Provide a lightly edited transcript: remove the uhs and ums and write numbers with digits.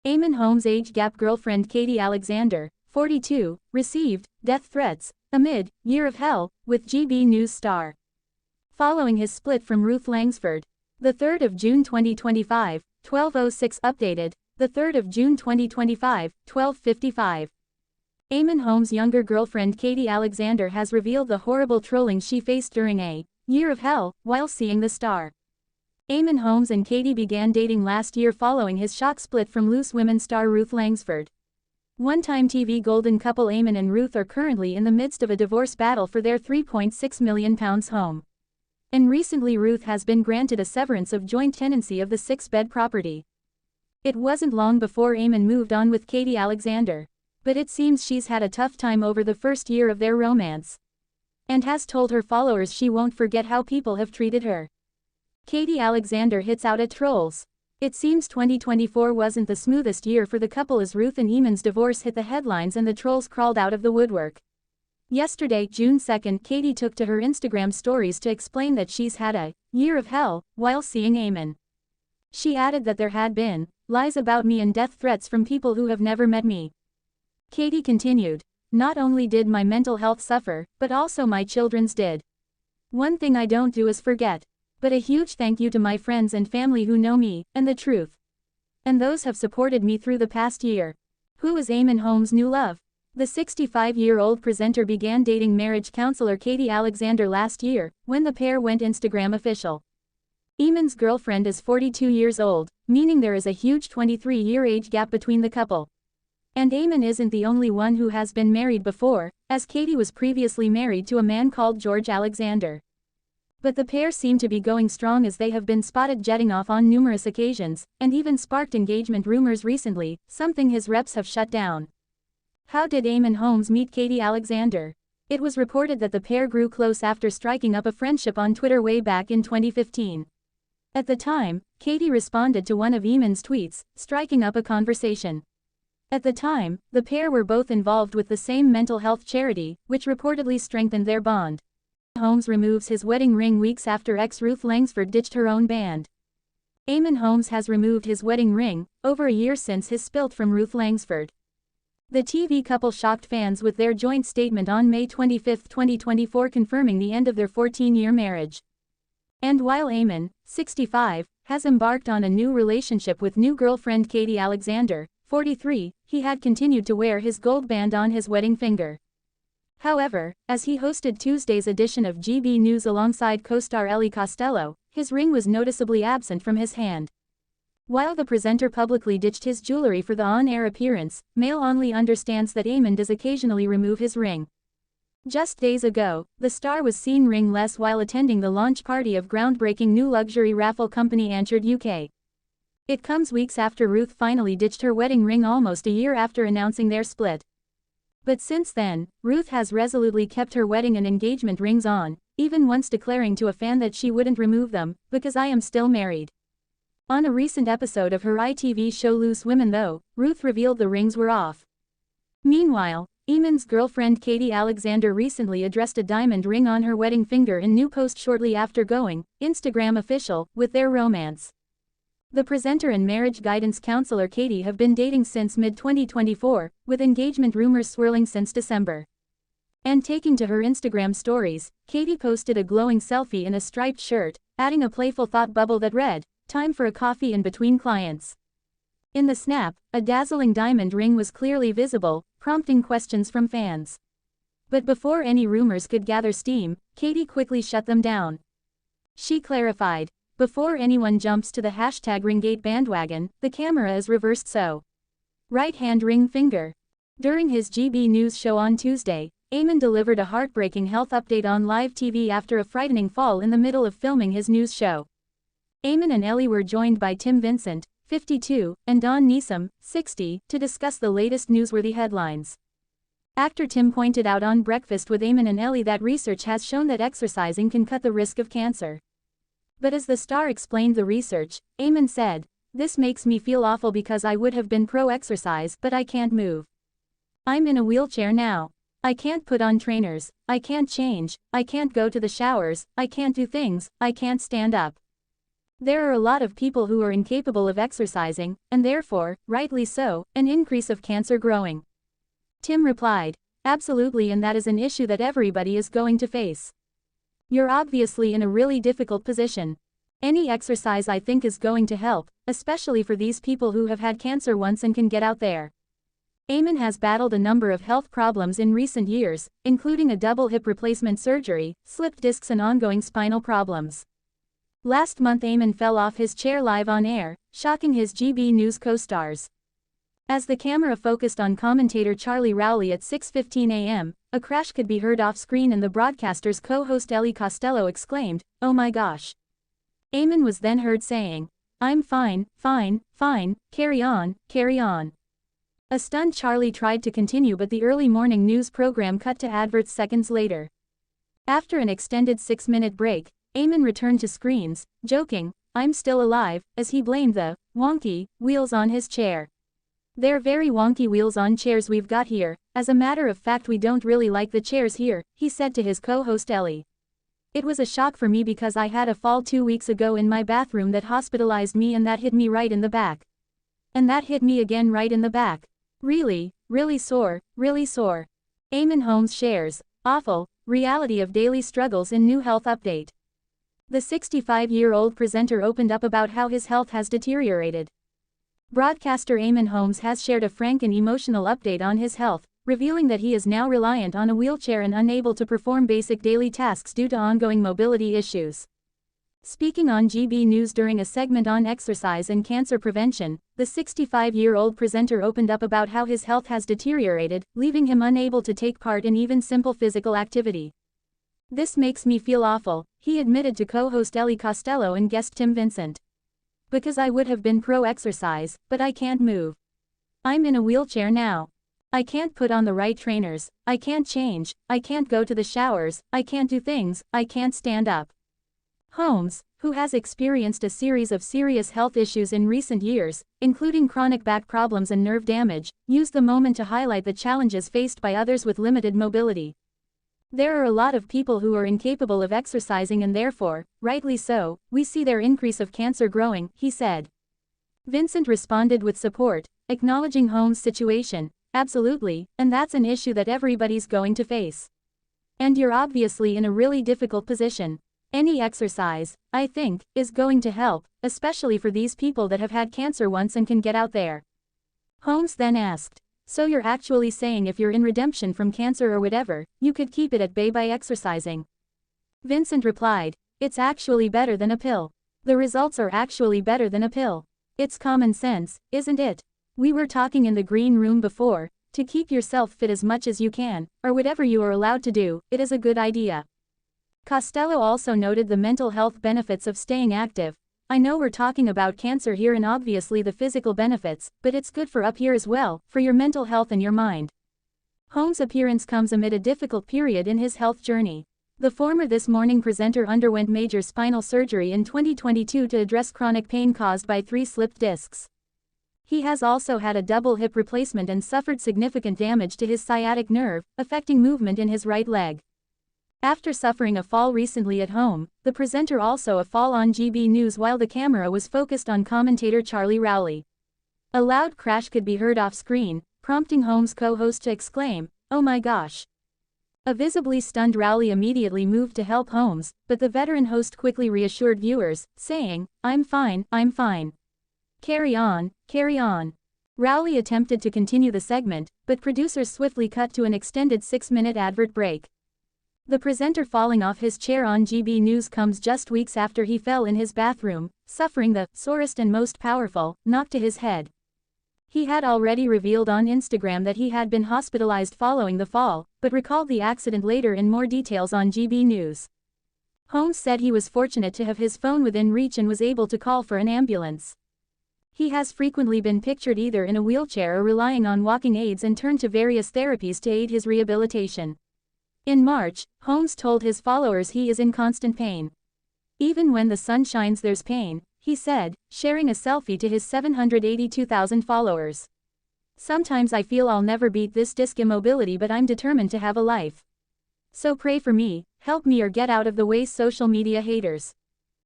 Eamonn Holmes' age gap girlfriend Katie Alexander, 42, received death threats amid year of hell with GB News star. Following his split from Ruth Langsford. The 3rd of June 2025, 12:06 updated. The 3rd of June 2025, 12:55. Eamonn Holmes' younger girlfriend Katie Alexander has revealed the horrible trolling she faced during a year of hell while seeing the star. Eamonn Holmes and Katie began dating last year following his shock split from Loose Women star Ruth Langsford One-time TV golden couple. Eamonn and Ruth are currently in the midst of a divorce battle for their £3.6 million home. And recently Ruth has been granted a severance of joint tenancy of the 6-bed property. It wasn't long before Eamonn moved on with Katie Alexander. But it seems she's had a tough time over the first year of their romance. And has told her followers she won't forget how people have treated her. Katie Alexander hits out at trolls. It seems 2024 wasn't the smoothest year for the couple as Ruth and Eamonn's divorce hit the headlines and the trolls crawled out of the woodwork. Yesterday, June 2nd, Katie took to her Instagram stories to explain that she's had a year of hell while seeing Eamonn. She added that there had been lies about me and death threats from people who have never met me. Katie continued, "Not only did my mental health suffer, but also my children's did. One thing I don't do is forget. But a huge thank you to my friends and family who know me, and the truth. And those have supported me through the past year." Who is Eamonn Holmes' new love? The 65-year-old presenter began dating marriage counselor Katie Alexander last year, when the pair went Instagram official. Eamonn's girlfriend is 42 years old, meaning there is a huge 23-year age gap between the couple. And Eamonn isn't the only one who has been married before, as Katie was previously married to a man called George Alexander. But the pair seem to be going strong as they have been spotted jetting off on numerous occasions, and even sparked engagement rumors recently, something his reps have shut down. How did Eamonn Holmes meet Katie Alexander? It was reported that the pair grew close after striking up a friendship on Twitter way back in 2015. At the time, Katie responded to one of Eamonn's tweets, striking up a conversation. At the time, the pair were both involved with the same mental health charity, which reportedly strengthened their bond. Holmes removes his wedding ring weeks after ex Ruth Langsford ditched her own band. Eamonn Holmes has removed his wedding ring, over a year since his split from Ruth Langsford. The TV couple shocked fans with their joint statement on May 25, 2024, confirming the end of their 14-year marriage. And while Eamonn, 65, has embarked on a new relationship with new girlfriend Katie Alexander, 43, he had continued to wear his gold band on his wedding finger. However, as he hosted Tuesday's edition of GB News alongside co-star Ellie Costello, his ring was noticeably absent from his hand. While the presenter publicly ditched his jewelry for the on-air appearance, Mail Only understands that Eamonn does occasionally remove his ring. Just days ago, the star was seen ringless while attending the launch party of groundbreaking new luxury raffle company Anchored UK. It comes weeks after Ruth finally ditched her wedding ring, almost a year after announcing their split. But since then, Ruth has resolutely kept her wedding and engagement rings on, even once declaring to a fan that she wouldn't remove them, "because I am still married." On a recent episode of her ITV show Loose Women though, Ruth revealed the rings were off. Meanwhile, Eamonn's girlfriend Katie Alexander recently addressed a diamond ring on her wedding finger in new post shortly after going Instagram official with their romance. The presenter and marriage guidance counselor Katie have been dating since mid-2024, with engagement rumors swirling since December. And taking to her Instagram stories, Katie posted a glowing selfie in a striped shirt, adding a playful thought bubble that read, "Time for a coffee in between clients." In the snap, a dazzling diamond ring was clearly visible, prompting questions from fans. But before any rumors could gather steam, Katie quickly shut them down. She clarified, "Before anyone jumps to the #Ringgate bandwagon, the camera is reversed so. Right hand ring finger." During his GB News show on Tuesday, Eamonn delivered a heartbreaking health update on live TV after a frightening fall in the middle of filming his news show. Eamonn and Ellie were joined by Tim Vincent, 52, and Don Neeson, 60, to discuss the latest newsworthy headlines. Actor Tim pointed out on Breakfast with Eamonn and Ellie that research has shown that exercising can cut the risk of cancer. But as the star explained the research, Eamonn said, "This makes me feel awful because I would have been pro-exercise, but I can't move. I'm in a wheelchair now. I can't put on trainers, I can't change, I can't go to the showers, I can't do things, I can't stand up. There are a lot of people who are incapable of exercising, and therefore, rightly so, an increase of cancer growing. Tim replied, absolutely, and that is an issue that everybody is going to face. You're obviously in a really difficult position. Any exercise I think is going to help, especially for these people who have had cancer once and can get out there. Eamonn has battled a number of health problems in recent years, including a double hip replacement surgery, slipped discs and ongoing spinal problems. Last month Eamonn fell off his chair live on air, shocking his GB News co-stars. As the camera focused on commentator Charlie Rowley at 6:15 a.m., a crash could be heard off-screen and the broadcaster's co-host Ellie Costello exclaimed, "Oh my gosh." Eamonn was then heard saying, "I'm fine, fine, fine, carry on, carry on." A stunned Charlie tried to continue, but the early morning news program cut to adverts seconds later. After an extended 6-minute break, Eamonn returned to screens, joking, "I'm still alive," as he blamed the wonky wheels on his chair. "They're very wonky wheels on chairs we've got here. As a matter of fact, we don't really like the chairs here," he said to his co-host Ellie. "It was a shock for me because I had a fall 2 weeks ago in my bathroom that hospitalized me, and that hit me right in the back. And that hit me again right in the back. Really, really sore, really sore." Eamonn Holmes shares, awful, reality of daily struggles in new health update. The 65-year-old presenter opened up about how his health has deteriorated. Broadcaster Eamonn Holmes has shared a frank and emotional update on his health, revealing that he is now reliant on a wheelchair and unable to perform basic daily tasks due to ongoing mobility issues. Speaking on GB News during a segment on exercise and cancer prevention, the 65-year-old presenter opened up about how his health has deteriorated, leaving him unable to take part in even simple physical activity. "This makes me feel awful," he admitted to co-host Ellie Costello and guest Tim Vincent. "Because I would have been pro-exercise, but I can't move. I'm in a wheelchair now. I can't put on the right trainers, I can't change, I can't go to the showers, I can't do things, I can't stand up." Holmes, who has experienced a series of serious health issues in recent years, including chronic back problems and nerve damage, used the moment to highlight the challenges faced by others with limited mobility. "There are a lot of people who are incapable of exercising, and therefore, rightly so, we see their increase of cancer growing," he said. Vincent responded with support, acknowledging Holmes' situation, "Absolutely, and that's an issue that everybody's going to face. And you're obviously in a really difficult position. Any exercise, I think, is going to help, especially for these people that have had cancer once and can get out there." Holmes then asked, "So you're actually saying if you're in redemption from cancer or whatever, you could keep it at bay by exercising?" Vincent replied, "It's actually better than a pill. The results are actually better than a pill. It's common sense, isn't it? We were talking in the green room before, to keep yourself fit as much as you can, or whatever you are allowed to do, it is a good idea." Costello also noted the mental health benefits of staying active. "I know we're talking about cancer here and obviously the physical benefits, but it's good for up here as well, for your mental health and your mind." Holmes' appearance comes amid a difficult period in his health journey. The former This Morning presenter underwent major spinal surgery in 2022 to address chronic pain caused by 3 slipped discs. He has also had a double hip replacement and suffered significant damage to his sciatic nerve, affecting movement in his right leg. After suffering a fall recently at home, the presenter also a fall on GB News while the camera was focused on commentator Charlie Rowley. A loud crash could be heard off-screen, prompting Holmes' co-host to exclaim, "Oh my gosh." A visibly stunned Rowley immediately moved to help Holmes, but the veteran host quickly reassured viewers, saying, I'm fine, carry on, carry on." Rowley attempted to continue the segment, but producers swiftly cut to an extended 6-minute advert break. The presenter falling off his chair on GB News comes just weeks after he fell in his bathroom, suffering the sorest and most powerful knock to his head. He had already revealed on Instagram that he had been hospitalized following the fall, but recalled the accident later in more details on GB News. Holmes said he was fortunate to have his phone within reach and was able to call for an ambulance. He has frequently been pictured either in a wheelchair or relying on walking aids and turned to various therapies to aid his rehabilitation. In March, Holmes told his followers he is in constant pain. "Even when the sun shines there's pain," he said, sharing a selfie to his 782,000 followers. "Sometimes I feel I'll never beat this disc immobility, but I'm determined to have a life. So pray for me, help me or get out of the way social media haters."